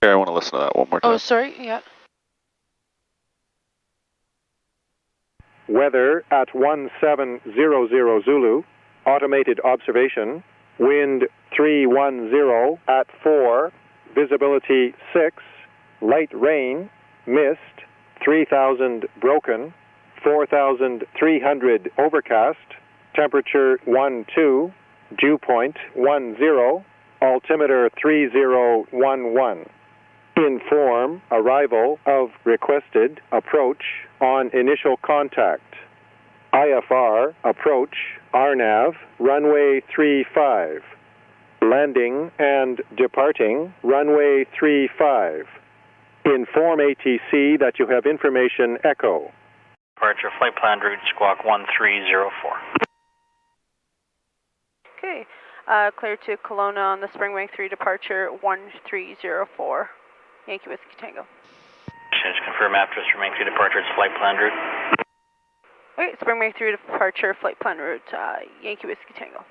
Here, I want to listen to that one more time. Oh, sorry, yeah. Weather at 1700 Zulu, automated observation, wind 310 at 4, visibility 6, light rain, mist 3000 broken, 4300 overcast, temperature 12, dew point 10, altimeter 3011. Inform arrival of requested approach on initial contact. IFR approach RNAV runway 35. Landing and departing runway 35. Inform ATC that you have information echo. Departure flight plan route squawk 1304. Okay, clear to Kelowna on the Springbank 3 departure 1304. Yankee Whiskey Tango. Just confirm after Springbank 3 departure, it's flight plan route. Okay, Springbank 3 departure, flight plan route, Yankee Whiskey Tango.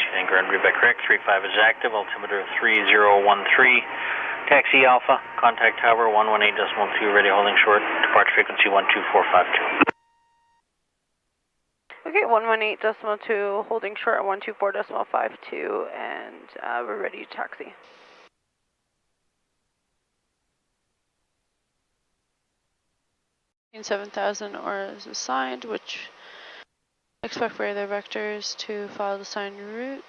Tango and read by correct, 35 is active, altimeter 3013. Taxi Alpha, contact tower 118.2, ready holding short, departure frequency 12452. Okay, 118.2, holding short at 124.52, and we're ready to taxi. 7,000 or is assigned, which expect radar vectors to follow the assigned route.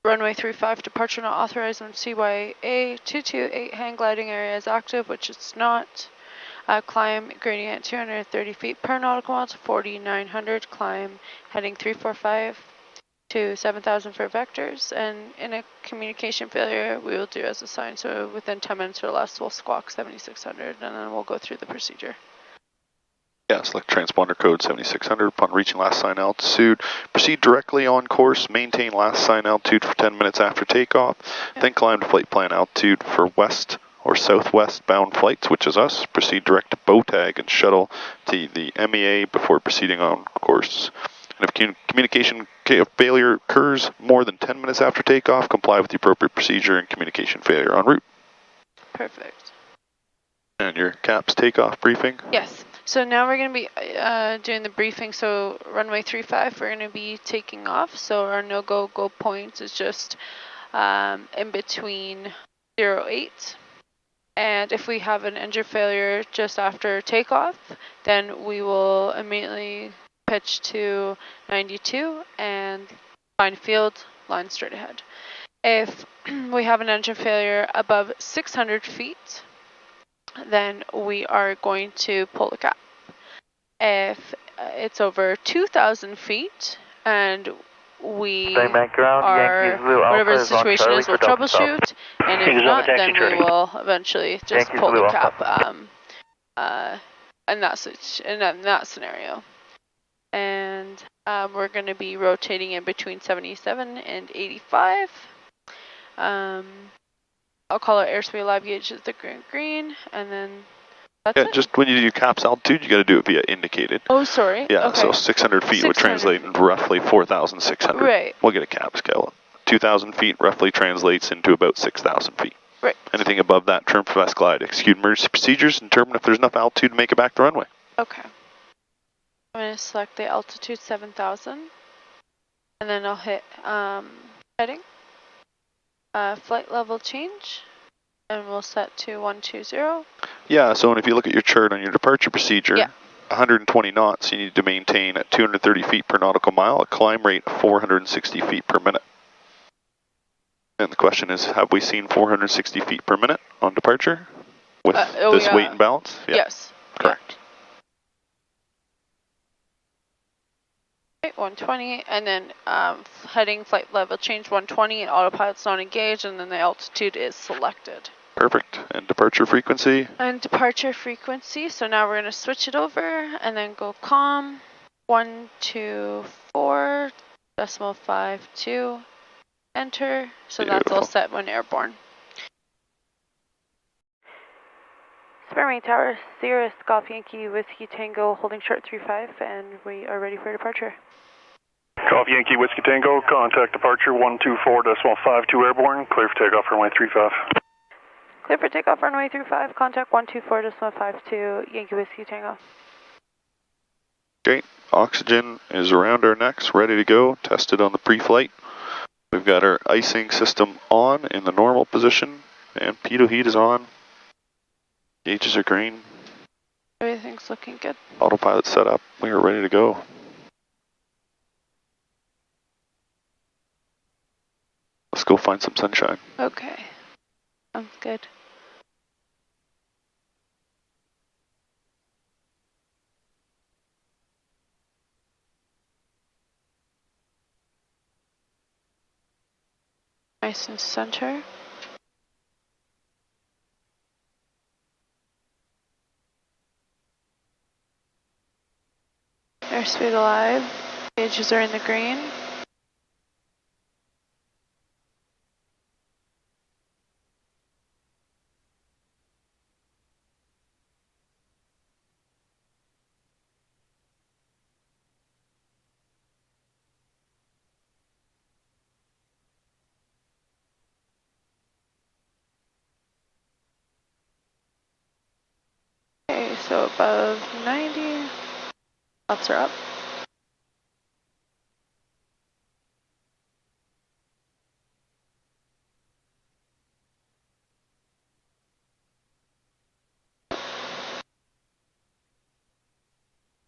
Runway 35 departure not authorized on CYA 228 hang gliding area is active, which it's not. Climb gradient 230 feet per nautical mile to 4,900. Climb heading 345 to 7,000 for vectors. And in a communication failure, we will do as assigned. So within 10 minutes or less, we'll squawk 7,600, and then we'll go through the procedure. Yeah, select transponder code 7600 upon reaching last sign altitude. Proceed directly on course, maintain last sign altitude for 10 minutes after takeoff, then climb to flight plan altitude for west or southwest bound flights, which is us. Proceed direct to bow tag and shuttle to the MEA before proceeding on course. And if communication failure occurs more than 10 minutes after takeoff, comply with the appropriate procedure and communication failure en route. Perfect. And your CAPS takeoff briefing? Yes. So now we're going to be doing the briefing. So runway 35, we're going to be taking off. So our no-go go point is just in between 08. And if we have an engine failure just after takeoff, then we will immediately pitch to 92 and find field, line straight ahead. If we have an engine failure above 600 feet, then we are going to pull the cap. If it's over 2,000 feet and we are, whatever the situation is, we'll troubleshoot, and if not, then we will eventually just pull the cap in that scenario. And we're going to be rotating in between 77 and 85. I'll call our airspeed lab gauge as the green, and then that's it. Just when you do CAPS altitude, you got to do it via indicated. Oh, sorry. Yeah, okay. so 600 feet would translate into roughly 4,600. Right. We'll get a CAP scale. 2,000 feet roughly translates into about 6,000 feet. Right. Anything above that, trim for fast glide. Execute emergency procedures and determine if there's enough altitude to make it back to runway. Okay. I'm going to select the altitude 7,000, and then I'll hit heading, flight level change, and we'll set to 120. Yeah, so if you look at your chart on your departure procedure, 120 knots you need to maintain at 230 feet per nautical mile, a climb rate of 460 feet per minute. And the question is, have we seen 460 feet per minute on departure with this weight and balance? Yeah. Yes. Correct. Okay, 120, and then heading flight level change 120, and autopilot's not engaged, and then the altitude is selected. Perfect. And departure frequency? And departure frequency, so now we're going to switch it over and then go COM 124.52, enter. So beautiful. That's all set when airborne. Springbank Tower, Cirrus, Golf Yankee, Whiskey Tango, holding short 35, and we are ready for departure. Golf Yankee, Whiskey Tango, contact departure 124.52 airborne, clear for takeoff runway 35. Clear for takeoff, runway 35, contact 124.52, Yankee Whiskey Tango. Great. Oxygen is around our necks, ready to go, tested on the pre-flight. We've got our icing system on in the normal position, and pitot heat is on. Gauges are green. Everything's looking good. Autopilot set up. We are ready to go. Let's go find some sunshine. Okay. Sounds good. Nice and center. Airspeed alive. Gauges are in the green. Okay, so above 90. Flaps are up.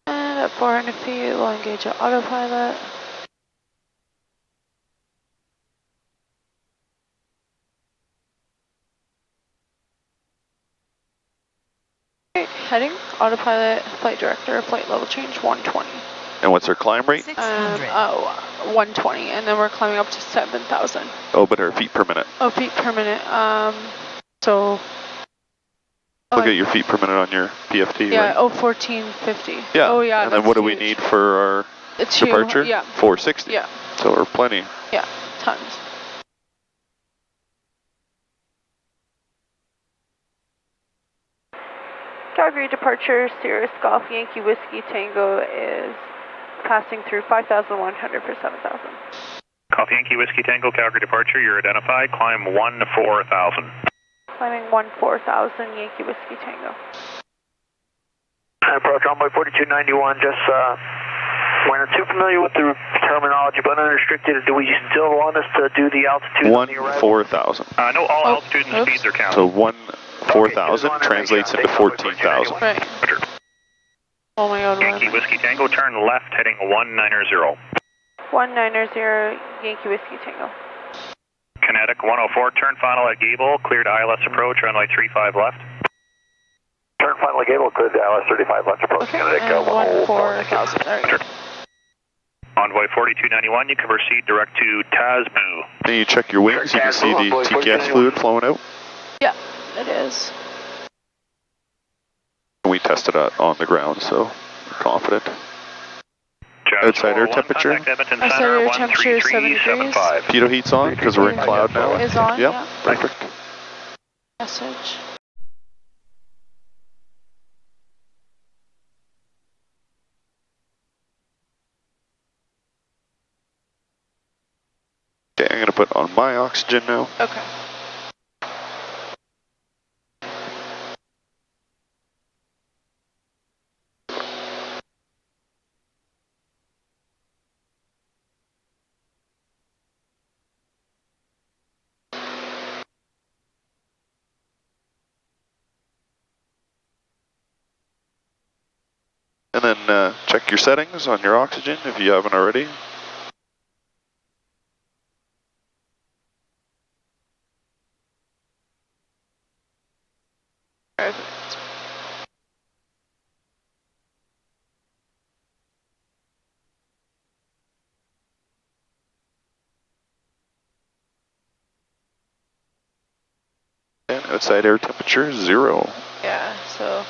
And at 400 feet, we'll engage our autopilot. Okay, heading, autopilot, flight director, flight level change, 120. And what's our climb rate? 120, and then we're climbing up to 7,000. Oh, but our feet per minute. Oh, feet per minute. So. Look at your feet per minute on your PFT, yeah, right? oh, 1450. Yeah. Oh, yeah. And then what do we need for our departure? Yeah. 460. Yeah. So we're plenty. Yeah, tons. Calgary departure, Cirrus Golf Yankee Whiskey Tango is passing through 5,100 for 7,000. Golf Yankee Whiskey Tango, Calgary departure, you're identified, climb 14,000. Climbing 14,000, Yankee Whiskey Tango. Approach runway 4291, just we're not too familiar with the terminology, but unrestricted, do we still want us to do the altitude on the arrival? 4,000. No, all altitudes and speeds are counted. So 4,000 translates into 14,000. Right. Oh my god, Yankee Whiskey Tango, turn left, heading 190. 190, Yankee Whiskey Tango. Kinetic 104, turn final at Gable, cleared ILS approach, runway 35 left. Turn final at Gable, cleared ILS 35 left approach. Okay, and 14,000, there we go. Envoy 4291, you can proceed direct to Tasmu. Then you check your wings, you can see the TPS fluid flowing out. Yeah, it is. We tested it on the ground, so we're confident. Outside air temperature? Outside air temperature is 7 degrees. Pitot heat's on, because we're in cloud now. Is on, yeah. Perfect. Message. Okay, I'm going to put on my oxygen now. Okay. And then check your settings on your oxygen if you haven't already. Perfect. And outside air temperature, 0. Yeah, so.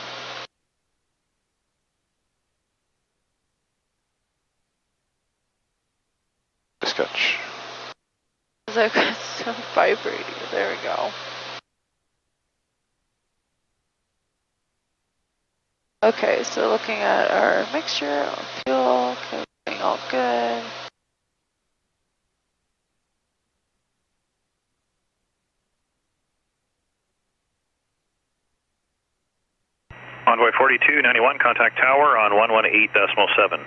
Sketch. It's like so vibrating. There we go. Okay, so looking at our mixture, fuel, okay, everything all good. Envoy 4291, contact tower on 118.7.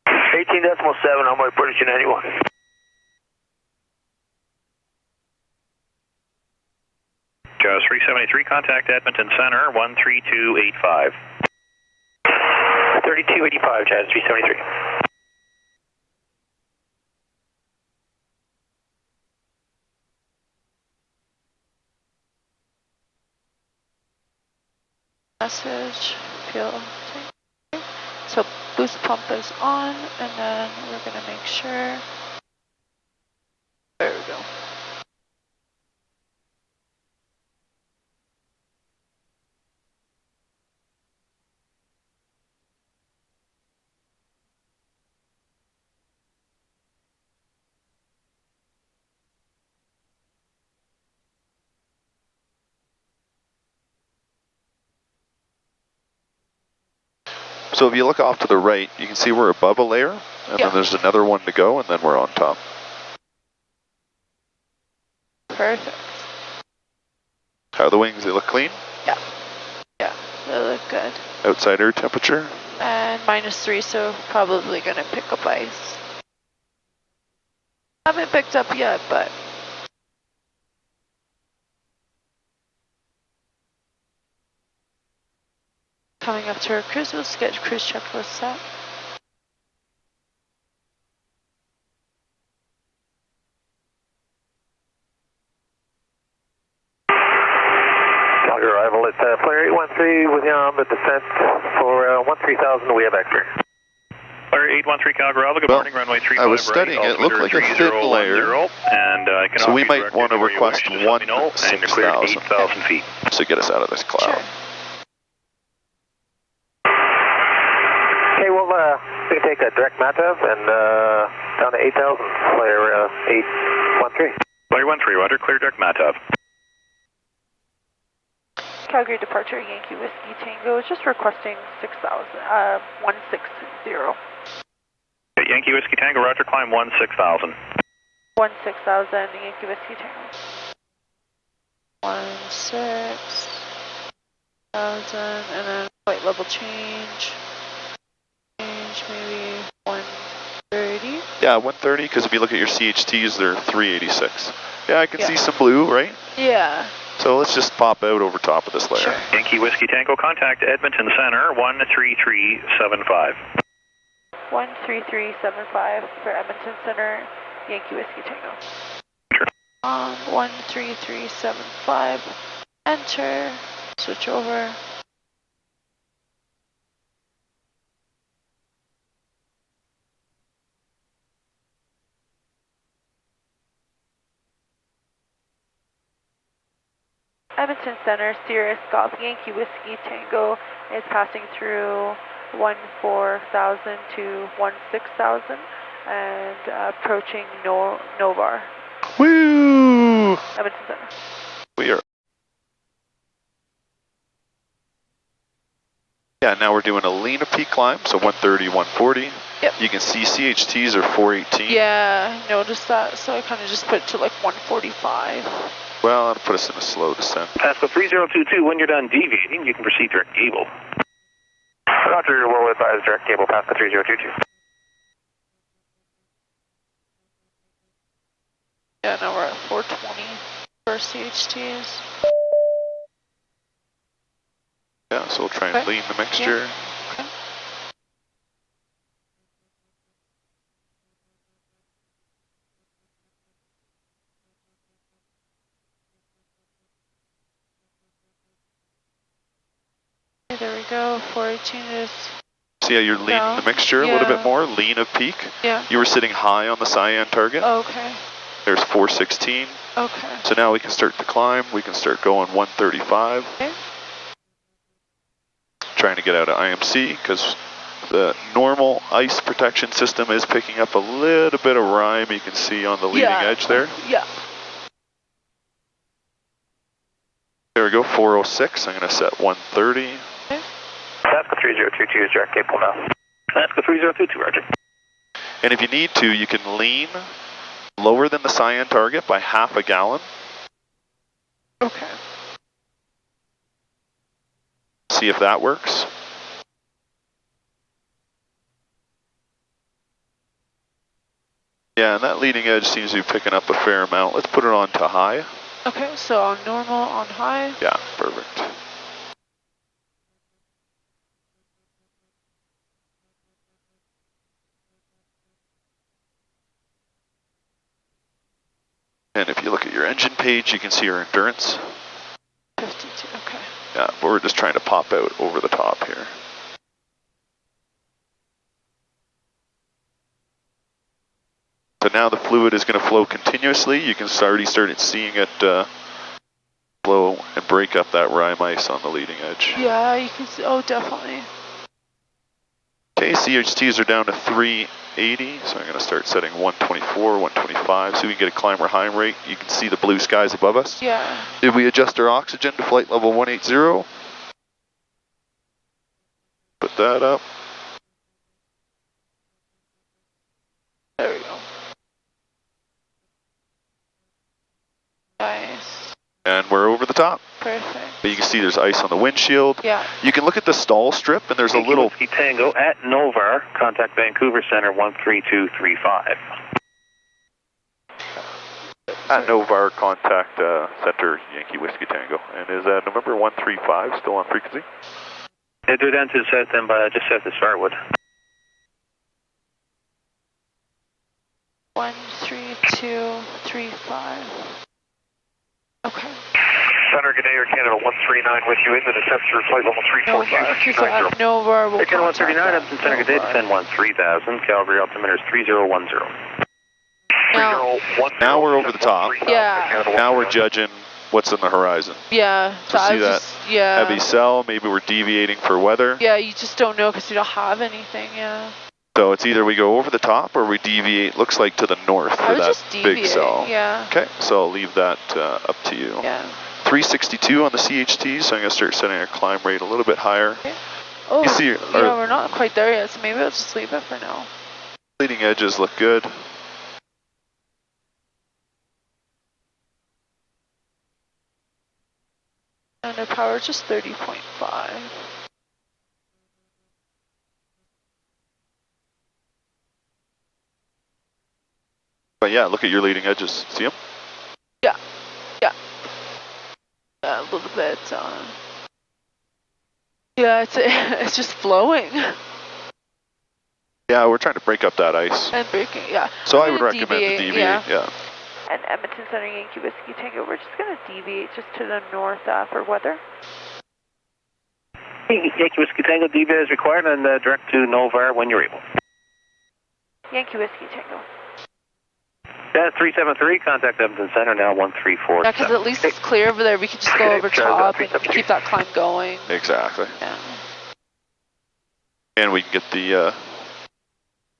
18.7, Envoy 4291. Jaws 373, contact Edmonton Center 13285. 3285, Jazz 373. Message, fuel tank. So boost pump is on, and then we're gonna make sure. There we go. So if you look off to the right, you can see we're above a layer, and then there's another one to go, and then we're on top. Perfect. How are the wings? They look clean? Yeah. Yeah, they look good. Outside air temperature? And -3, so probably gonna pick up ice. Haven't picked up yet, but coming up to our cruise, let's get cruise checklist set. Calgary arrival at Flare 813 with you on the descent for 13,000, we have X-ray. Flare 813 Calgary, good morning, runway 35 I was studying it, looked like a thin layer, and I can so we might want to request 6,000 1,000 feet to get us out of this cloud. Sure. Okay, well, we can take a direct Matav and down to 8,000, Flare 813. Flare 13, Roger, clear direct Matav. Calgary departure, Yankee Whiskey Tango is just requesting 160. Yankee Whiskey Tango, Roger, climb 16,000. 16,000, Yankee Whiskey Tango. 16,000, and then flight level change. Change maybe 130. Yeah, 130, because if you look at your CHTs, they're 386. Yeah, I can see some blue, right? Yeah. So let's just pop out over top of this layer. Sure. Yankee Whiskey Tango, contact Edmonton Center 13375. 13375 for Edmonton Center, Yankee Whiskey Tango. Sure. 13375, enter, switch over. Edmonton Center, Cirrus Golf Yankee Whiskey Tango is passing through 14,000 to 16,000 and approaching Novar. Woo! Edmonton Center. We are. Yeah, now we're doing a lean peak climb, so 130, 140. Yep. You can see CHTs are 418. Yeah, I noticed that, so I kind of just put it to like 145. Well, that'll put us in a slow descent. Pasco 3022, when you're done deviating, you can proceed direct gable. Roger, we'll advise direct cable past the 3022. Yeah, now we're at 420 for CHTs. Yeah, so we'll try and lean the mixture. Yeah. Okay. There we go, 418 is... See how you're leaning the mixture a little bit more, lean of peak? Yeah. You were sitting high on the cyan target. Okay. There's 416. Okay. So now we can start to climb. We can start going 135. Okay. Trying to get out of IMC because the normal ice protection system is picking up a little bit of rime. You can see on the leading edge there. Yeah. There we go, 406. I'm going to set 130. Pasco 3022 is direct cable now. Pasco 3022, Roger. And if you need to, you can lean lower than the cyan target by half a gallon. Okay. see if that works. Yeah, and that leading edge seems to be picking up a fair amount. Let's put it on to high. Okay, so on normal, on high. Yeah, perfect. And if you look at your engine page, you can see our endurance. 52, okay. Yeah, but we're just trying to pop out over the top here. So now the fluid is going to flow continuously. You can already start seeing it flow and break up that rime ice on the leading edge. Yeah, you can see, oh, definitely. Okay, CHTs are down to 380, so I'm going to start setting 124, 125, so we can get a climber high rate. You can see the blue skies above us. Yeah. Did we adjust our oxygen to flight level 180? Put that up. There we go. Nice. And we're over the top. Perfect. But you can see there's ice on the windshield. Yeah. You can look at the stall strip, and there's a little... Whiskey Tango at Novar, contact Vancouver Center 13235. At Novar, contact Center Yankee Whiskey Tango. And is November 135 still on frequency? Yeah, they're down to the south end, but just south of Starwood. 13235. Okay. Center, good day, Air Canada 139 with you in the temperature flight level 342. Okay, so at Nova, we'll Air Canada contact 139, that. Edmonton Center, good day, descend 3000, Calgary altimeter is 3010. Now we're over the top. Yeah. Now we're judging what's in the horizon. Yeah. So To I see was that just, yeah. heavy cell, maybe we're deviating for weather. Yeah, you just don't know because you don't have anything, yeah. So it's either we go over the top or we deviate, looks like to the north I for would that just big deviate, cell. yeah. Okay, so I'll leave that up to you. Yeah. 362 on the CHT, so I'm going to start setting our climb rate a little bit higher. Okay. Oh, You see yeah, we're not quite there yet, so maybe I'll just leave it for now. Leading edges look good. And the power is just 30.5. But yeah, look at your leading edges. See them? Yeah. Yeah. A little bit, yeah, it's just flowing. Yeah, we're trying to break up that ice. And breaking, yeah. So I'm I would gonna recommend to deviate, yeah. And Edmonton Center Yankee Whiskey Tango, we're just going to deviate just to the north for weather. Yankee Whiskey Tango, deviate is required, and direct to Novar when you're able. Yankee Whiskey Tango. That's 373, contact Edmonton Center now 134. Yeah, because at least it's clear over there. We could just go over top and keep that climb going. Exactly. Yeah. And we can get the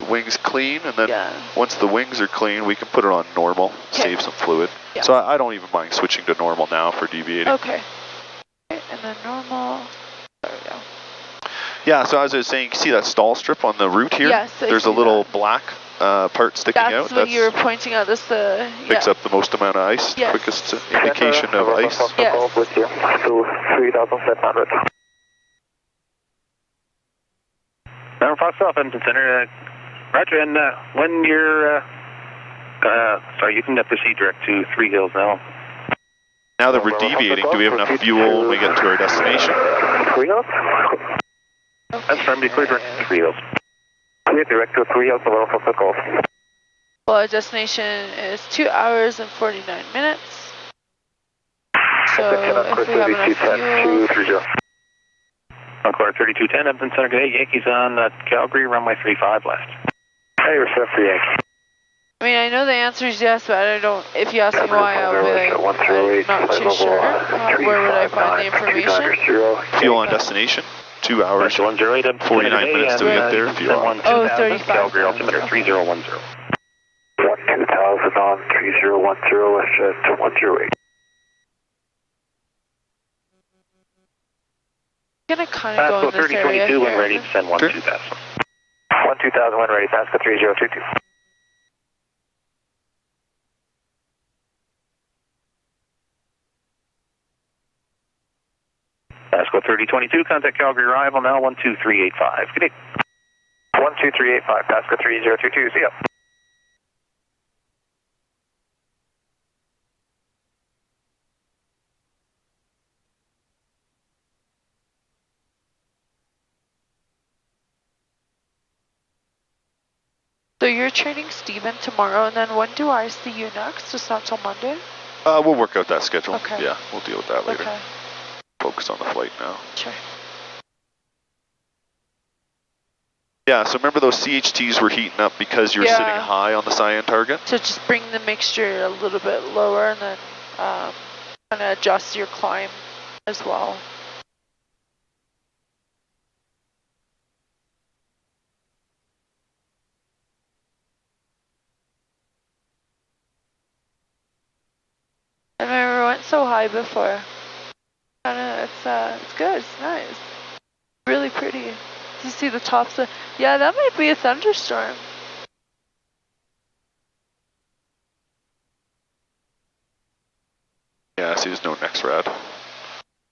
wings clean, and then once the wings are clean, we can put it on normal, save some fluid. Yeah. So I don't even mind switching to normal now for deviating. Okay. And then normal. There we go. Yeah, so as I was saying, you can see that stall strip on the route here? Yes, there's a little black part sticking out. That's what you were pointing out. That's the picks up the most amount of ice, yes. quickest indication of ice. Yes. With you to 3,700. Now, Fox off, Edmonton Center. Roger, and when you're, sorry, you can proceed direct to Three Hills now. Now that we're deviating, do we have enough fuel when we get to our destination? 3 Hills? That's from clear direct to Three Hills. Clear direct to 3 Hills, below for Golf. Well, our destination is 2 hours and 49 minutes. So if we have enough fuel. Encore 3210, Edmonton Center, good day. Yankees on Calgary, runway 35 left. Hey, reset for Yankee. I mean, I know the answer is yes, but I don't. If you ask me why, I would be like, I'm not too sure. Where would I find the information? Fuel on destination, 2 hours, 49 minutes to get there. Fuel on. Oh, 35. Calgary, altimeter 3010. 2000 on 3010, let's jet to 108. I'm gonna kind of go in this area 3022 when here. ready, descend 12000. 12000 when ready, Pasco 3022. Pasco 3022, contact Calgary arrival now 12385. Good day. 12385, Pasco 3022, see ya. So you're training Steven tomorrow, and then when do I see you next? It's not till Monday? We'll work out that schedule. Okay. Yeah, we'll deal with that later. Okay. Focus on the flight now. Sure. Yeah, so remember those CHTs were heating up because you're sitting high on the cyan target? So just bring the mixture a little bit lower and then kind of adjust your climb as well. I remember we went so high before. It's good, it's nice. Really pretty. To see the tops of, yeah, that might be a thunderstorm. Yeah, see there's no next rad.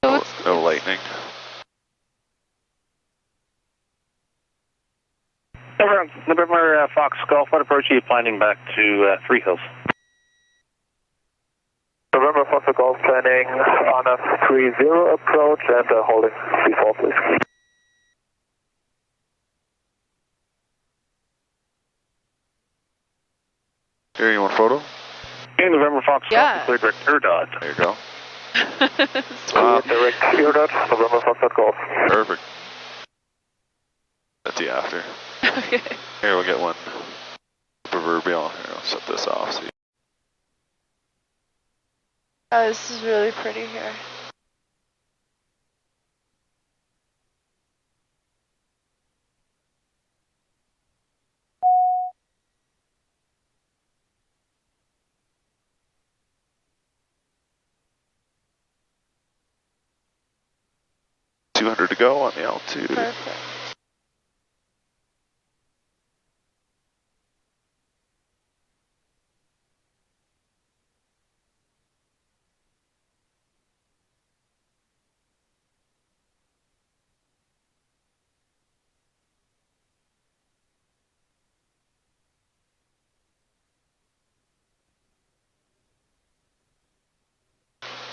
So No lightning. November Fox Golf, what approach are you planning back to Three Hills? November Fox Golf planning on a 30 approach and holding 34, please. Here, you want a photo? Hey, November Fox Yeah. Golf, clear direct air dot. There you go. Direct air dot, November Fox Golf. Perfect. That's the after. Okay. Here, we'll get one. Proverbial. Here, I'll set this off. So This is really pretty here. $200 to go on the altitude. Perfect.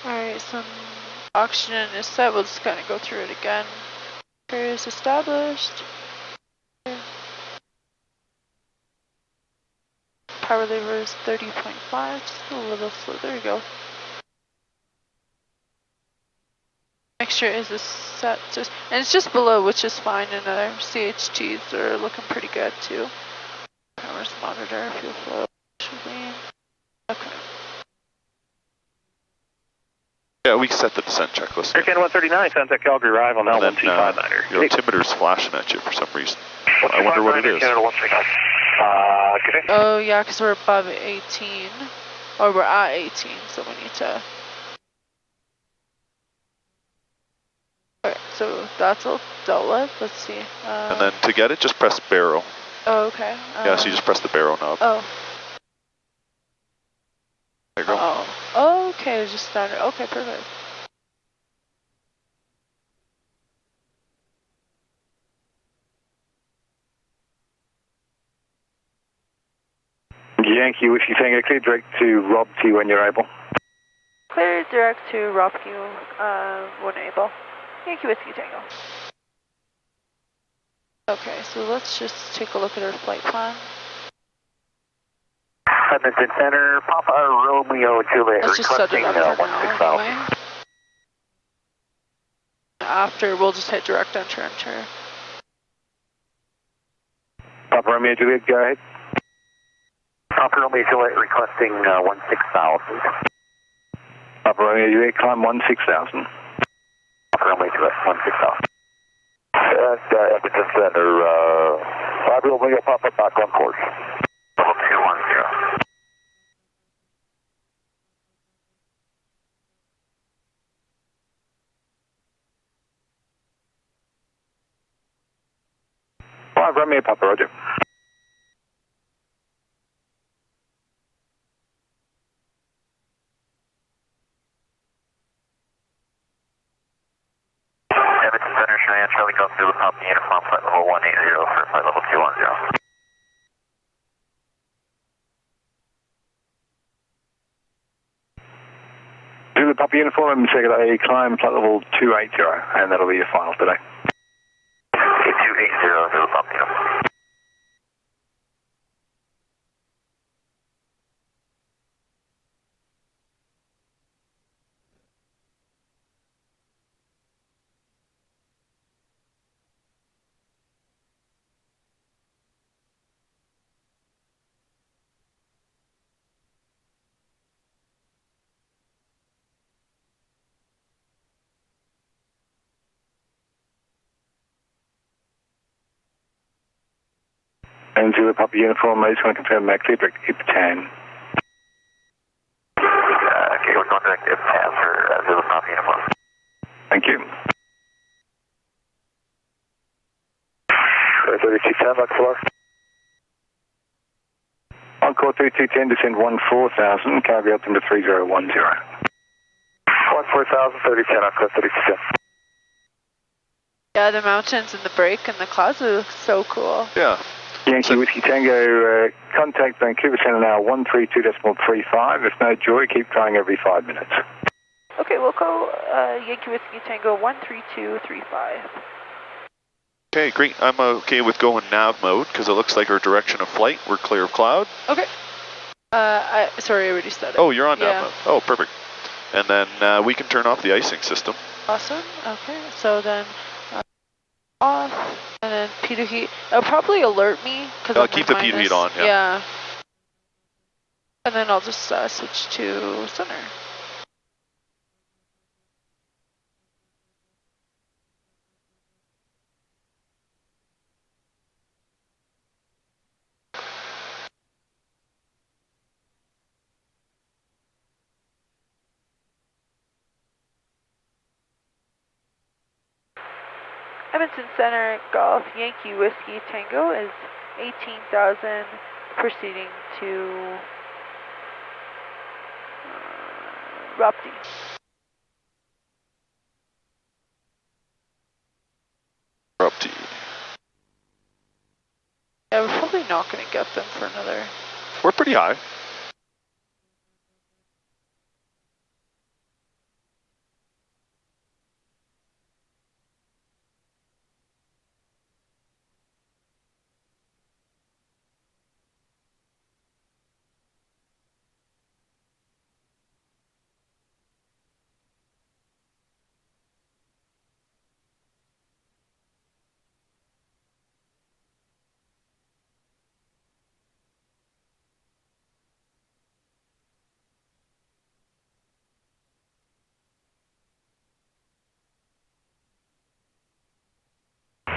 Alright, some oxygen is set. We'll just kind of go through it again. Is established. Power lever is 30.5, just a little slow. There you go. Mixture is set, and it's just below, which is fine. And our CHTs are looking pretty good too. Powers monitor, fuel flow, should be okay. Yeah, we set the descent checklist. Aircan 139, contact Calgary arrival now 1259er. Your altimeter's flashing at you for some reason. I wonder what it is. Oh yeah, because we're above 18, or we're at 18, so we need to. Okay, so that's all dealt with. Let's see. And then to get it, just press barrel. Oh, okay. Yeah, so you just press the barrel knob. Oh. There you go. Oh, okay, it's just standard. Okay, perfect. Yankee Whiskey Tango, clear direct to Rob T when you're able. Clear direct to Rob Q when able. Yankee Whiskey Tango. Okay, so let's just take a look at our flight plan. Edmonton Center, Papa Romeo Juliet. Let's just set it up for now anyway. After, we'll just hit direct enter. Papa Romeo Juliet, go ahead. Papa Romeo Juliet requesting 16,000. Papa Romeo Juliet, climb 16,000. Papa Romeo Juliet, 16,000. And Edmonton Center, Papa Romeo Papa back on course. 210. Romeo Papa, roger. Cheyenne, Charlie Golf, Zulu Papa Uniform, flight level 180 for flight level 210. Zulu Papa Uniform, Secretary, climb flight level 280, and that'll be your final today. 280, Zulu Papa Uniform. And Zulu Papa Uniform, I just want to confirm clear direct IP10. Okay, we're going direct to IPTAN for Zulu Papa Uniform. Thank you. 3210, Lux Four. Encore 3210, descend 14,000, Calgary altimeter 3010. 14,000, 3010, Encore 3210. Yeah, the mountains and the break and the clouds look so cool. Yeah. Yankee Whiskey Tango, contact Vancouver Center now 132.35. If no joy, keep trying every 5 minutes. Okay, we'll go Yankee Whiskey Tango 13235. Okay, great. I'm okay with going nav mode because it looks like our direction of flight. We're clear of cloud. Okay. Sorry, I already said it. Oh, you're on Yeah. nav mode. Oh, perfect. And then we can turn off the icing system. Awesome. Okay, so then off, and then Pitot heat. It'll probably alert me because I'll keep the Pitot heat on. Yeah. And then I'll just switch to center. Edmonton Center Golf Yankee Whiskey Tango is 18,000, proceeding to Ropti. Ropti. Yeah, we're probably not going to get them for another. We're pretty high.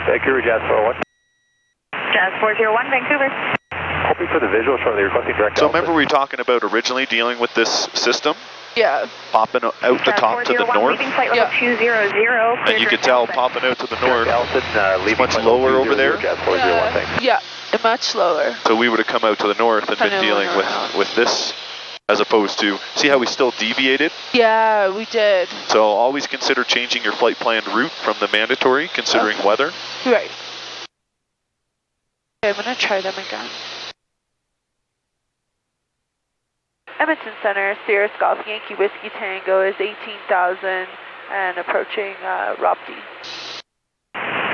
Vancouver, Jazz 401. Jazz 401, Vancouver. Hoping for the visual shortly, requesting direct. So remember we were talking about originally dealing with this system? Yeah. Popping out the Jazz top to the 401, north? leaving flight level 200. And you could tell popping out to the north, Elton, much lower over there. Jazz 401, thanks. Yeah, much lower. So we would have come out to the north and been Kinda dealing went around. with this, as opposed to, see how we still deviated? Yeah, we did. So always consider changing your flight planned route from the mandatory, considering weather. Right. Okay, I'm going to try them again. Edmonton Center, Cirrus Golf Yankee Whiskey Tango is 18,000 and approaching Ropti.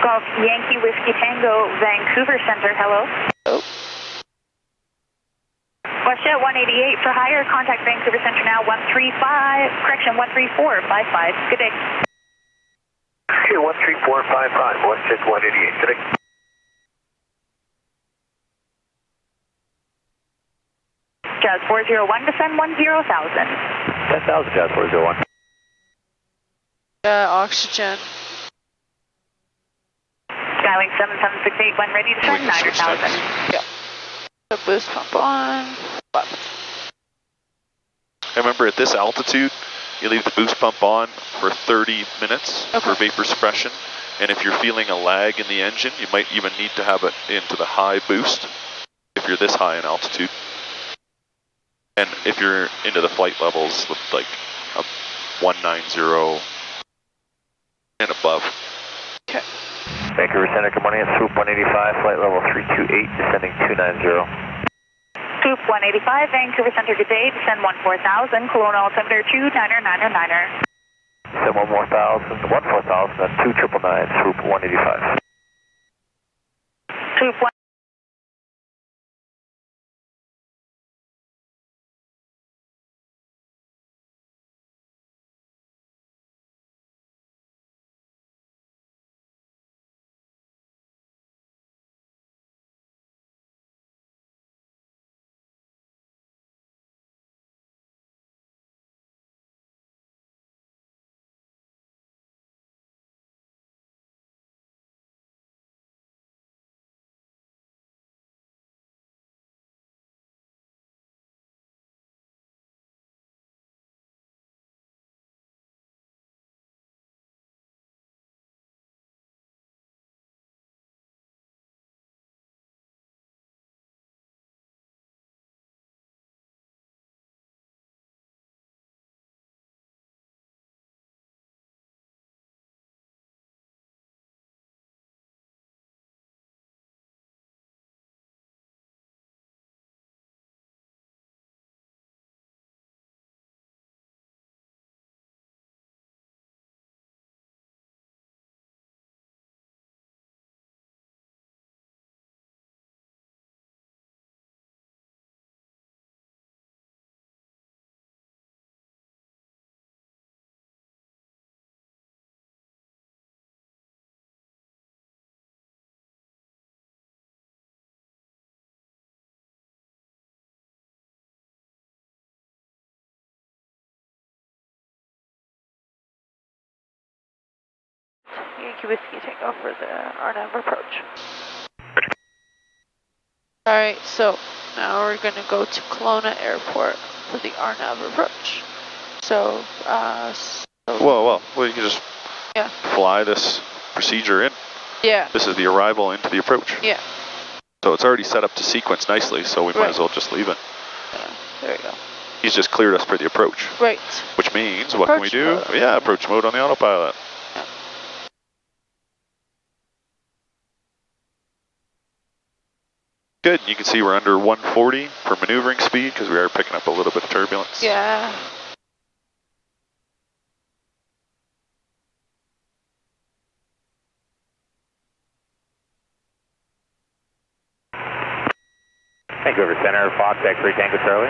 Golf Yankee Whiskey Tango, Vancouver Center, hello. Oh. WestJet 188 for higher, contact Vancouver Center now 13455. Good day. Here, 13455, WestJet 188, good day. Jazz 401, descend 10,000. 10,000, Jazz 401. Oxygen. Skylink 7768, when ready to descend 9,000. Yeah. The boost pump on. Left. I remember at this altitude, you leave the boost pump on for 30 minutes for vapor suppression. And if you're feeling a lag in the engine, you might even need to have it into the high boost if you're this high in altitude. And if you're into the flight levels with like a 190 and above. Okay. Vancouver Center, good morning. It's Swoop 185, flight level 328, descending 290. Swoop 185, Vancouver Center, good day. Descend 14,000, Kelowna altimeter 29999. Descend 14,000, that's 2999, Swoop 185. Swoop 1. Yankee Whiskey takeoff for the RNAV approach. Alright, so now we're going to go to Kelowna Airport for the RNAV approach. So, Well, you can just fly this procedure in. Yeah. This is the arrival into the approach. Yeah. So it's already set up to sequence nicely, so we might as well just leave it. Yeah, there we go. He's just cleared us for the approach. Right. Which means, what can we do? Mode. Yeah, approach mode on the autopilot. Yeah. Good, you can see we're under 140 for maneuvering speed because we are picking up a little bit of turbulence. Yeah. Vancouver Center, Fox, X-ray Tango Charlie.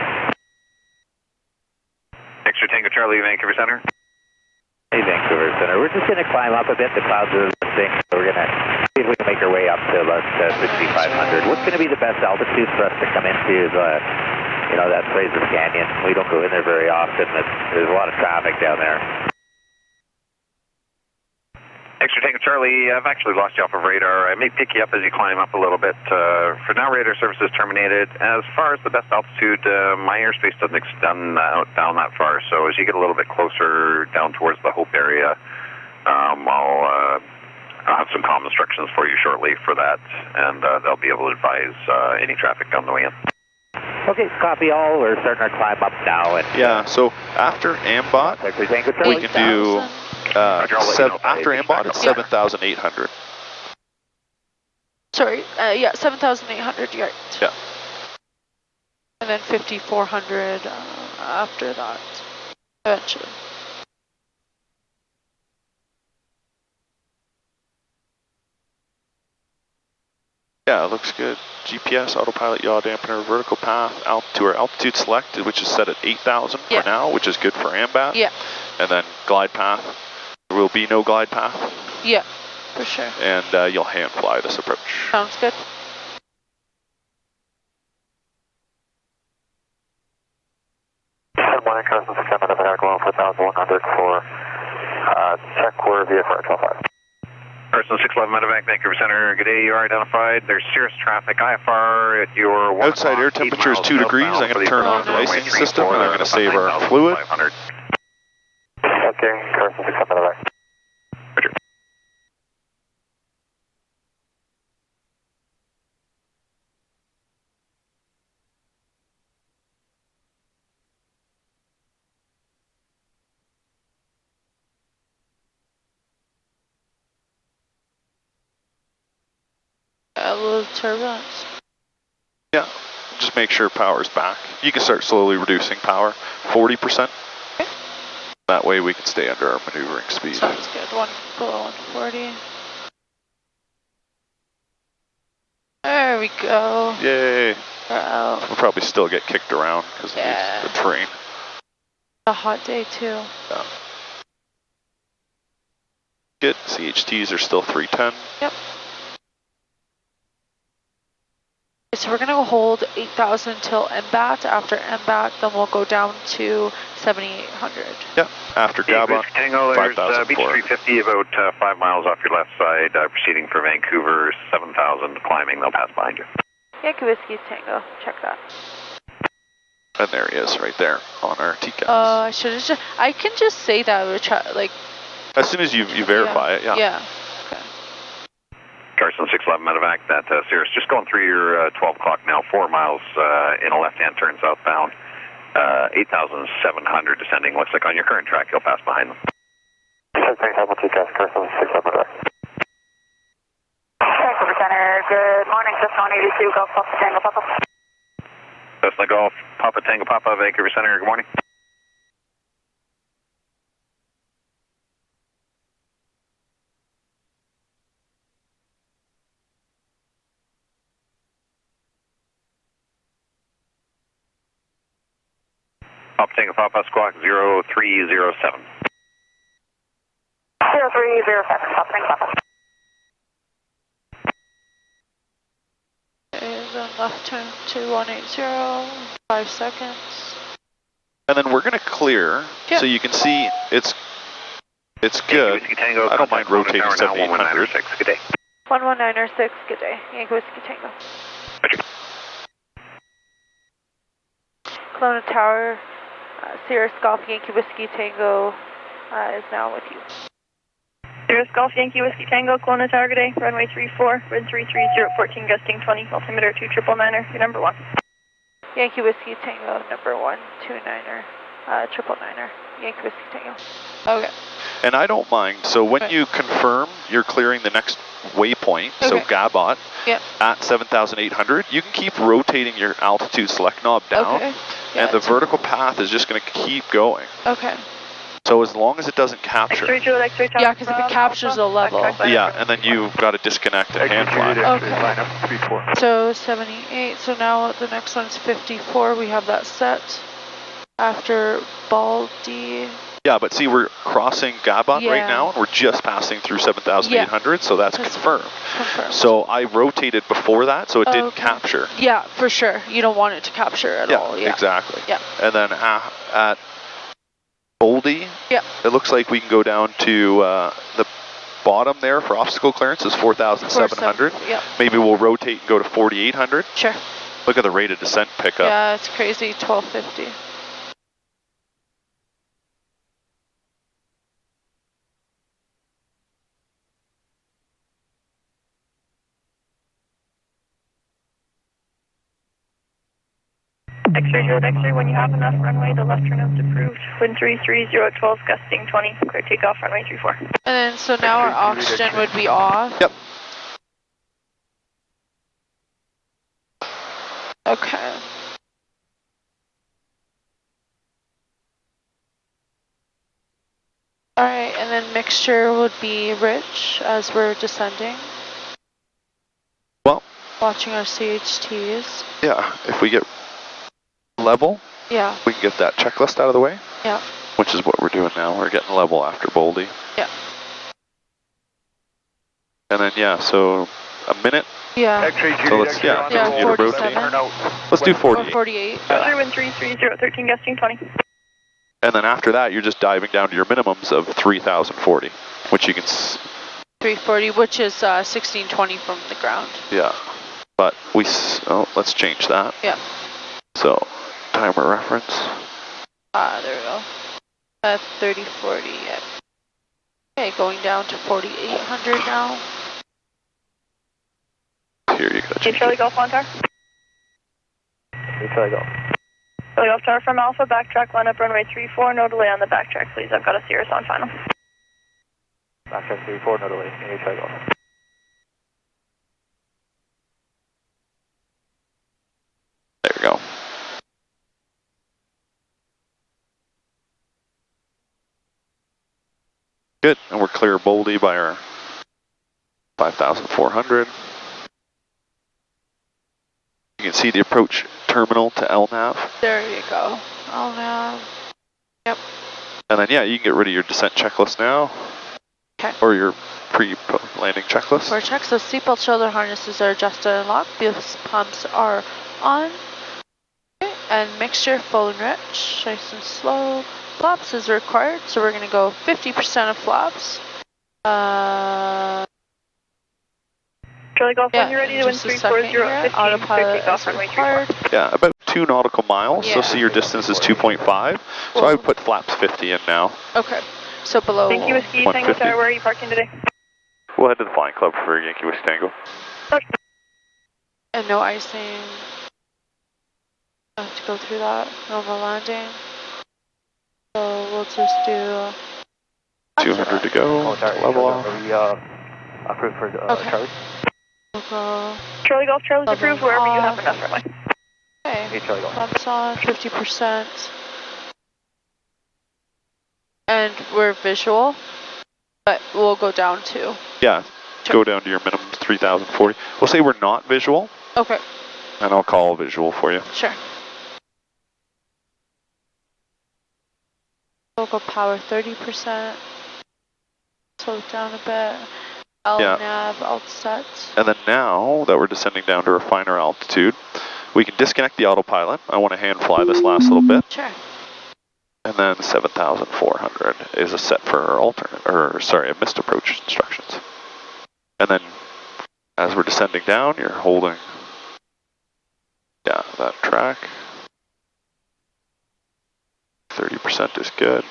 X-ray Tango Charlie, Vancouver Center. Hey, Vancouver Center. We're just going to climb up a bit. The clouds are lifting, so we're going to see if we can make our way up to about 6,500. What's going to be the best altitude for us to come into that Fraser Canyon? We don't go in there very often. There's a lot of traffic down there. X-ray Tango Charlie, I've actually lost you off of radar. I may pick you up as you climb up a little bit. For now, radar services terminated. As far as the best altitude, my airspace doesn't extend down that far. So as you get a little bit closer down towards the Hope area, I'll have some comm instructions for you shortly for that, and they'll be able to advise any traffic on the way in. Okay, copy all. We're starting our climb up now. And, yeah, so after AMBOT, we can do, after AMBOT, it's 7,800. Sorry, 7,800 yards. Yeah. And then 5,400 after that, eventually. Yeah, it looks good. GPS, autopilot, yaw dampener, vertical path, to our altitude selected, which is set at 8,000 for now, which is good for AMBAT. Yeah. And then glide path. There will be no glide path. Yeah, for sure. And you'll hand fly this approach. Sounds good. Morning, Carson 600, Kelowna 4,100 for check where VFR 12.5. Carson 611 Medevac, Vancouver Center. Good day, you are identified. There's Cirrus traffic, IFR at your 1 outside air temperature is 2 degrees. I'm going to turn on the icing system and I'm going to save our fluid. Okay, Carson 600 Medevac. Roger. a little turbulence. Yeah, just make sure power's back. You can start slowly reducing power, 40%. Okay. That way we can stay under our maneuvering speed. Sounds good. Below 140. There we go. Yay. We're out. We'll probably still get kicked around because of the terrain. A hot day too. Yeah. Good. CHTs are still 310. Yep. So we're gonna hold 8,000 till MBAT. After MBAT, then we'll go down to 7,800. Yep. After GABA, Tango, there's 5,000. Beach 350 about 5 miles off your left side, proceeding for Vancouver, 7,000 climbing. They'll pass behind you. Yankee Whiskey Tango. Check that. And there he is, right there on our TCAS. I should have just. I can just say that we're like. As soon as you verify it, yeah. Yeah. Okay. Carson 611 medevac, that Cirrus just going through your 12 o'clock now, 4 miles in a left-hand turn southbound, 8,700 descending. Looks like on your current track, you'll pass behind them. Carson 611 medevac. Vancouver Center, good morning, Cessna 182, Golf Papa Tango Papa. Cessna Golf, Papa Tango Papa, Vancouver Center, good morning. Papa Tango Papa, squawk 0307. 0307, Papa Tango Papa. Okay, then left turn to 180, 5 seconds. And then we're going to clear, Yep. so you can see it's good. Tango, I don't mind rotating 7,800. 1196, good day. 11906, good day. Yankee Whiskey Tango. Kelowna Tower, Cirrus Golf Yankee Whiskey Tango is now with you. Cirrus Golf Yankee Whiskey Tango, Kelowna Tower, good day. Runway 34, wind 330, 14 gusting 20, altimeter 299er, your number 1. Yankee Whiskey Tango, number 129er, 999er, Yankee Whiskey Tango. Okay. And I don't mind. So when you confirm you're clearing the next waypoint, so GABOT, Yep. at 7,800, you can keep rotating your altitude select knob down, Okay. and the vertical path is just going to keep going. Okay. So as long as it doesn't capture. X-ray Juliet, X-ray Tower. Yeah, because if it captures a level. Yeah, and then you've got to disconnect and hand fly. Okay. So 78. So now the next one's 54. We have that set. After Baldy. Yeah, but see, we're crossing GABOT Yeah. right now, and we're just passing through 7,800, so that's confirmed. Confirmed. So I rotated before that, so it didn't capture. Yeah, for sure. You don't want it to capture at all. Yeah, exactly. Yeah. And then at Boldy, yeah, it looks like we can go down to the bottom there for obstacle clearance is 4,700. Yeah. Maybe we'll rotate and go to 4,800. Sure. Look at the rate of descent pickup. Yeah, it's crazy. 1250. X-ray Juliet, X-ray, when you have enough runway, the left turn is approved. Wind 330, 12, gusting 20, clear takeoff, runway 34. And then, so now our oxygen would be off. Yep. Okay. Alright, and then mixture would be rich as we're descending. Well. Watching our CHTs. Yeah, if we get level, yeah, we can get that checklist out of the way. Yeah. Which is what we're doing now. We're getting level after Boldy. Yeah. And then, yeah, so a minute. Yeah. So let's, yeah, 47. Let's do 48. Or 48. X-ray, wind 330, 13, gusting 20. And then after that, you're just diving down to your minimums of 3,040, which you can... 340, which is 1620 from the ground. Yeah. But let's change that. Yeah. So, timer reference. There we go. 3040, yeah. Okay, going down to 4,800 now. Here, you gotta change Charlie Golf on tower. Charlie Golf. Charlie Golf Tower from Alpha, backtrack, line up runway 34, no delay on the backtrack, please. I've got a Cirrus on final. Backtrack 34, no delay. Charlie Golf. Good, and we're clear boldly by our 5,400. You can see the approach terminal to LNAV. There you go. LNAV. Yep. And then, yeah, you can get rid of your descent checklist now. Okay. Or your pre-landing checklist. For checks, so seatbelt shoulder harnesses are adjusted and locked. Fuel pumps are on. Okay. And mixture full and rich. Nice and slow. Flaps is required, so we're going to go 50% of flaps. Charlie Golf, when you're ready to win just a second here. 340, Autopilot takeoff is runway required. Yeah, about 2 nautical miles, Yeah. so see your distance is 2.5. So I would put flaps 50 in now. Okay, so below. Thank you, Whiskey Tango Tower. Where are you parking today? We'll head to the flying club for Yankee Whiskey Tango. And no icing. I have to go through that. Normal landing. So we'll just do 200 to go. Level off. Approved for okay. Charlie? We'll go. Charlie Golf, Charlie's approved wherever you happen to runway. Okay. Hey, Charlie Golf. Pumps on 50%. And we're visual, but we'll go down to. Yeah, go down to your minimum 3,040. We'll say we're not visual. Okay. And I'll call visual for you. Sure. We'll go power 30%. Slow it down a bit. LNAV alt set. And then now that we're descending down to a finer altitude, we can disconnect the autopilot. I want to hand fly this last little bit. Sure. And then 7,400 is a set for our missed approach instructions. And then as we're descending down, you're holding, that track. 30% is good.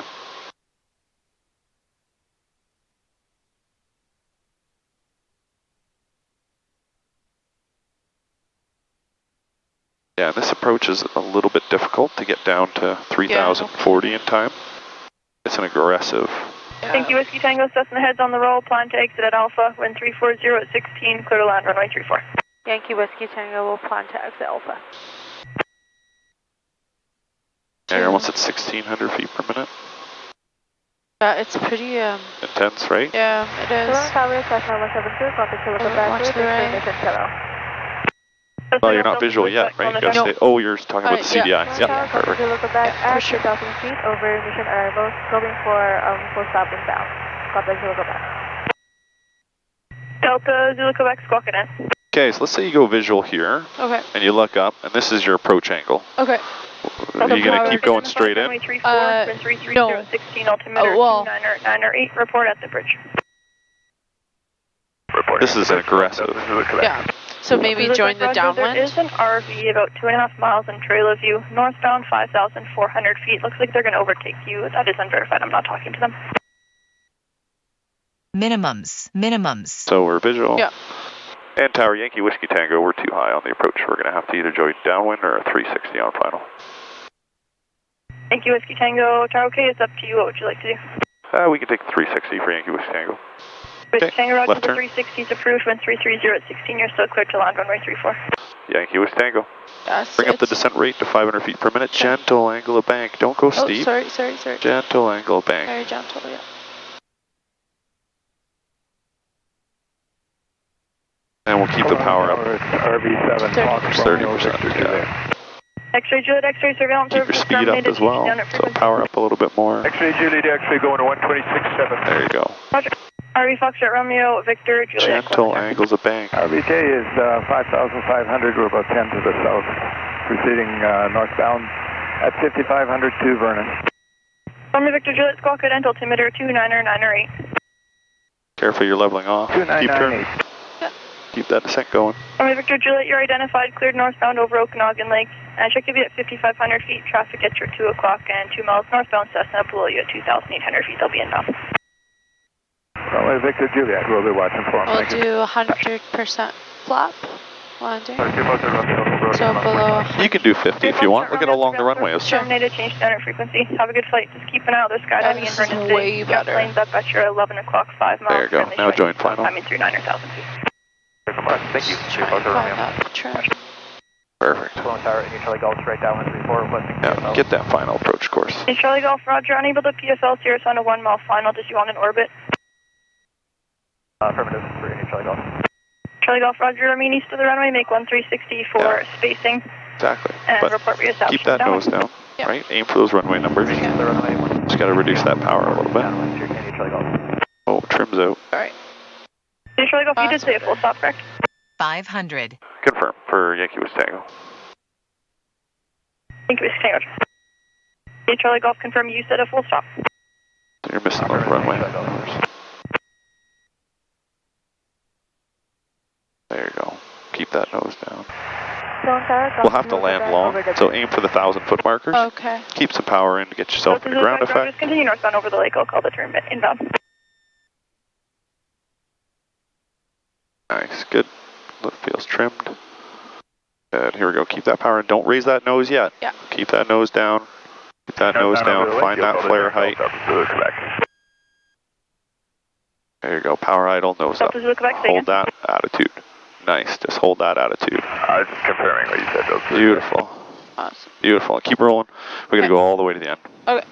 Yeah, and this approach is a little bit difficult to get down to 3,040 in time. It's an aggressive. Thank you, Whiskey Tango. Cessna heads on the roll. Plan to exit at Alpha. Wind 340 at 16. Clear to land runway 34. Yankee Whiskey Tango will plan to exit Alpha. Yeah, you're almost at 1,600 feet per minute. Yeah, it's pretty intense, right? Yeah, it is. Watch the right. Oh, you're not visual yet, right? You gotta stay. Oh, you're talking about the CDI. Yeah, perfect. At 2,000 feet over mission arrival, going for full stop inbound. Contact Zulu Quebec. Delta Zulu Quebec, squawk it in. Okay, so let's say you go visual here. Okay. And you look up, and this is your approach angle. Okay. Are you going to keep going straight in? No. 16 altimeter 2998. Report at the bridge. This is an aggressive. Yeah. So maybe join the downwind. There is an RV about 2.5 miles in trail of you, northbound 5,400 feet. Looks like they're going to overtake you. That is unverified. I'm not talking to them. Minimums. So we're visual. Yeah. And Tower Yankee Whiskey Tango, we're too high on the approach. We're going to have to either join downwind or a 360 on final. Yankee Whiskey Tango, Tower OK, it's up to you. What would you like to do? We can take the 360 for Yankee Whiskey Tango. Whiskey Tango, Roger, left the turn. 360 is approved. Wind 330 at 16. You're still clear to land runway 34. Yankee Whiskey Tango. Yes, Bring up the descent rate to 500 feet per minute. Sure. Gentle angle of bank. Don't go steep. Sorry. Gentle angle of bank. Very gentle, yeah. And we'll keep the power up. RV7, 30%. Yeah. X-ray Juliet, X-ray surveillance. Keep your speed up as well. So power up a little bit more. X-ray Juliet, X-ray going to 126.7. There you go. Roger. RV Foxtrot Romeo, Victor, Juliet. Gentle angles of bank. RVK is 5,500. We're about 10 to the south. Proceeding northbound at 5,500 to Vernon. Romeo, Victor, Juliet, squawk at end, altimeter 29908. Careful, you're leveling off. 2998. Keep that descent going. Romeo, Victor, Juliet, you're identified, cleared northbound over Okanagan Lake. And check to be at 5,500 feet. Traffic at your 2 o'clock and 2 miles northbound Cessna below you at 2,800 feet. They'll be inbound. Romeo, Victor, Juliet, we'll be watching for them. We'll do 100% flap landing. So below. You can do 50 if you want. Look at how long the runway is. Terminated, change standard frequency. Have a good flight. Just keep an eye out. There's skydiving in This Vernon is State. way You got better. planes up at your 11 o'clock, 5 miles. There you go. Currently Now showing join final. Timing through 9,000 feet. Thank you. Find that trim. Perfect. Tower, Charlie Golf, straight down 134, requesting Now get that final approach course. Hey, Charlie Golf, Roger. Unable to PSL Cirrus on a 1 mile final. Does you want an orbit? Affirmative for any Charlie Golf. Charlie Golf, Roger, remain east of the runway, make 1360 for spacing, Exactly. and But report reestablishment. keep that nose down, Yep. right? Aim for those runway numbers. Just got to reduce that power a little bit. Oh, trim's out. Alright. Hey, Charlie Golf, you did say a full stop, correct? 500. Confirm for Yankee West Tango. Thank you, Tango. Hey, Charlie Golf, confirm you said a full stop. You're missing those runway numbers. There you go. Keep that nose down. We'll have to land long, so aim for the 1,000-foot markers. Okay. Keep some power in to get yourself into ground effect. Just continue northbound over the lake. I'll call the turn inbound. Nice, good. Lift feels trimmed. Good, here we go. Keep that power in. Don't raise that nose yet. Yeah. Keep that nose down. Keep that nose down. Find that flare height. There you go. Power idle, nose up. Hold that attitude. Nice. Just hold that attitude. I was just confirming what you said. Beautiful. Awesome. Beautiful. Keep rolling. We're going to go all the way to the end. Okay.